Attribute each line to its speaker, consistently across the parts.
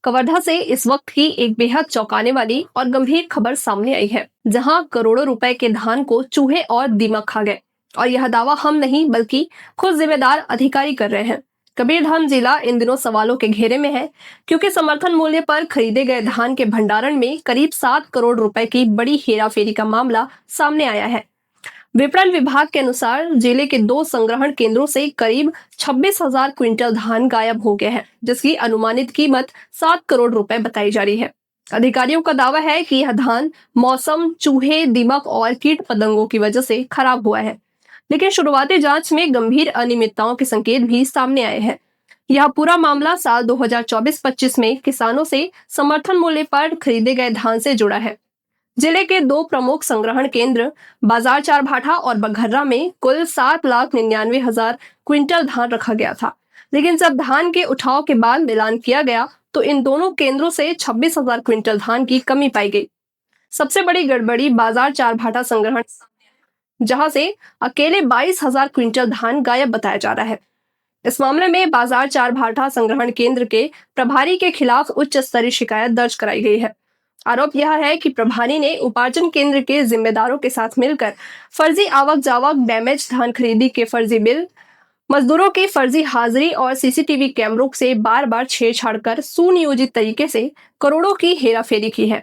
Speaker 1: कवर्धा से इस वक्त की एक बेहद चौंकाने वाली और गंभीर खबर सामने आई है, जहां करोड़ों रुपए के धान को चूहे और दीमक खा गए। और यह दावा हम नहीं बल्कि खुद जिम्मेदार अधिकारी कर रहे हैं। कबीरधाम जिला इन दिनों सवालों के घेरे में है, क्योंकि समर्थन मूल्य पर खरीदे गए धान के भंडारण में करीब 7 करोड़ रुपए की बड़ी हेराफेरी का मामला सामने आया है। विपणन विभाग के अनुसार जिले के 2 संग्रहण केंद्रों से करीब 26,000 क्विंटल धान गायब हो गए हैं, जिसकी अनुमानित कीमत 7 करोड़ रुपए बताई जा रही है। अधिकारियों का दावा है कि यह धान मौसम, चूहे, दीमक और कीट पतंगों की वजह से खराब हुआ है, लेकिन शुरुआती जांच में गंभीर अनियमितताओं के संकेत भी सामने आए हैं। यह पूरा मामला साल 2024-25 में किसानों से समर्थन मूल्य पर खरीदे गए धान से जुड़ा है। जिले के 2 प्रमुख संग्रहण केंद्र बाजार चारभाठा और बघर्रा में कुल 7,99,000 क्विंटल धान रखा गया था, लेकिन जब धान के उठाव के बाद मिलान किया गया तो इन दोनों केंद्रों से 26,000 क्विंटल धान की कमी पाई गई। सबसे बड़ी गड़बड़ी बाजार चारभाठा संग्रहण, जहां से अकेले 22,000 क्विंटल धान गायब बताया जा रहा है। इस मामले में बाजार चारभाठा संग्रहण केंद्र के प्रभारी के खिलाफ उच्च स्तरीय शिकायत दर्ज कराई गई है। आरोप यह है कि प्रभारी ने उपार्जन केंद्र के जिम्मेदारों के साथ मिलकर फर्जी आवक जावक, डैमेज धान खरीदी के फर्जी बिल, मजदूरों की फर्जी हाजिरी और सीसीटीवी कैमरों से बार बार छेड़छाड़ कर सुनियोजित तरीके से करोड़ों की हेराफेरी की है।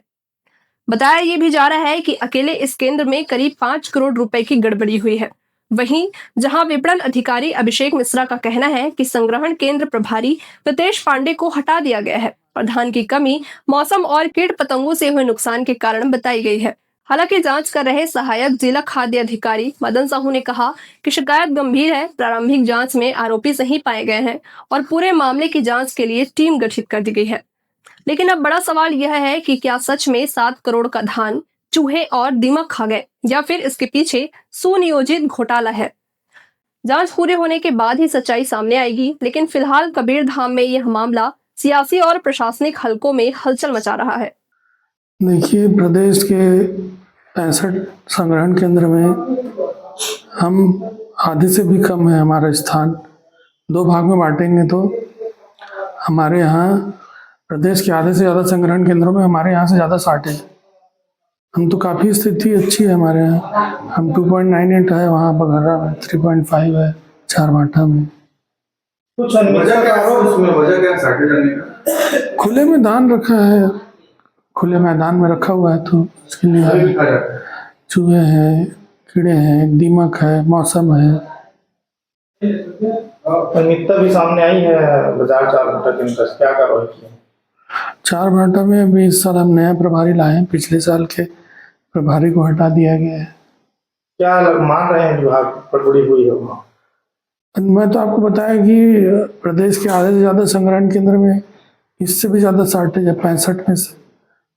Speaker 1: बताया ये भी जा रहा है कि अकेले इस केंद्र में करीब 5 करोड़ रुपए की गड़बड़ी हुई है। वहीं जहां विपणन अधिकारी अभिषेक मिश्रा का कहना है कि संग्रहण केंद्र प्रभारी प्रितेश पांडे को हटा दिया गया है और धान की कमी मौसम और कीट पतंगों से हुए नुकसान के कारण बताई गई है। हालांकि जांच कर रहे सहायक जिला खाद्य अधिकारी मदन साहू ने कहा कि शिकायत गंभीर है, प्रारंभिक जांच में आरोपी सही पाए गए हैं और पूरे मामले की जांच के लिए टीम गठित कर दी गई है। लेकिन अब बड़ा सवाल यह है कि क्या सच में 7 करोड़ का धान चूहे और दीमक खा गए या फिर इसके पीछे सुनियोजित घोटाला है। जांच पूरे होने के बाद ही सच्चाई सामने आएगी, लेकिन फिलहाल कबीरधाम में यह मामला सियासी और प्रशासनिक हलकों में हलचल मचा रहा है।
Speaker 2: देखिए, प्रदेश के 65 संग्रहण केंद्र में हम आधे से भी कम है हमारा स्थान। 2 भाग में बांटेंगे तो हमारे यहाँ प्रदेश के आधे से ज़्यादा संग्रहण केंद्रों में हमारे यहाँ से ज़्यादा शार्टेज। हम तो काफ़ी स्थिति अच्छी है हमारे यहाँ। हम 2.98 है, वहाँ बघर्रा में 3.5 है, चारभाठा में।
Speaker 3: कुछ वजह क्या शार्टेज आने का?
Speaker 2: खुले मैदान रखा है, खुले मैदान में रखा हुआ है तो उसके लिए चूहे हैं, कीड़े हैं, दीमक है, मौसम है।
Speaker 3: अनियमितता भी सामने आई है बाजार चारभाठा के अंदर, क्या कार्रवाई की?
Speaker 2: चारभाठा में अभी इस साल हम नया प्रभारी लाए हैं, पिछले साल के प्रभारी को हटा दिया गया है।
Speaker 3: क्या मान रहे हैं विभाग गड़बड़ी हुई है वहाँ?
Speaker 2: मैं तो आपको बताया कि प्रदेश के आधे से ज़्यादा संग्रहण केंद्र में इससे भी ज़्यादा शार्टेज है। 65 में से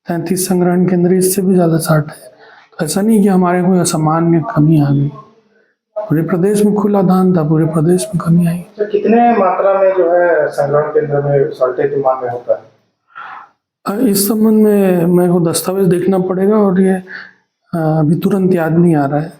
Speaker 2: 33 संग्रहण केंद्र, इससे भी ज़्यादा शार्टेज है। तो ऐसा नहीं कि हमारे कोई असामान्य कमी आ गई। पूरे प्रदेश में खुला धान था, पूरे प्रदेश में कमी आई।
Speaker 3: तो कितने मात्रा में जो है संग्रहण केंद्र में शार्टेज की मांग में होता है?
Speaker 2: इस संबंध में मेरे को दस्तावेज देखना पड़ेगा और ये अभी तुरंत याद नहीं आ रहा है।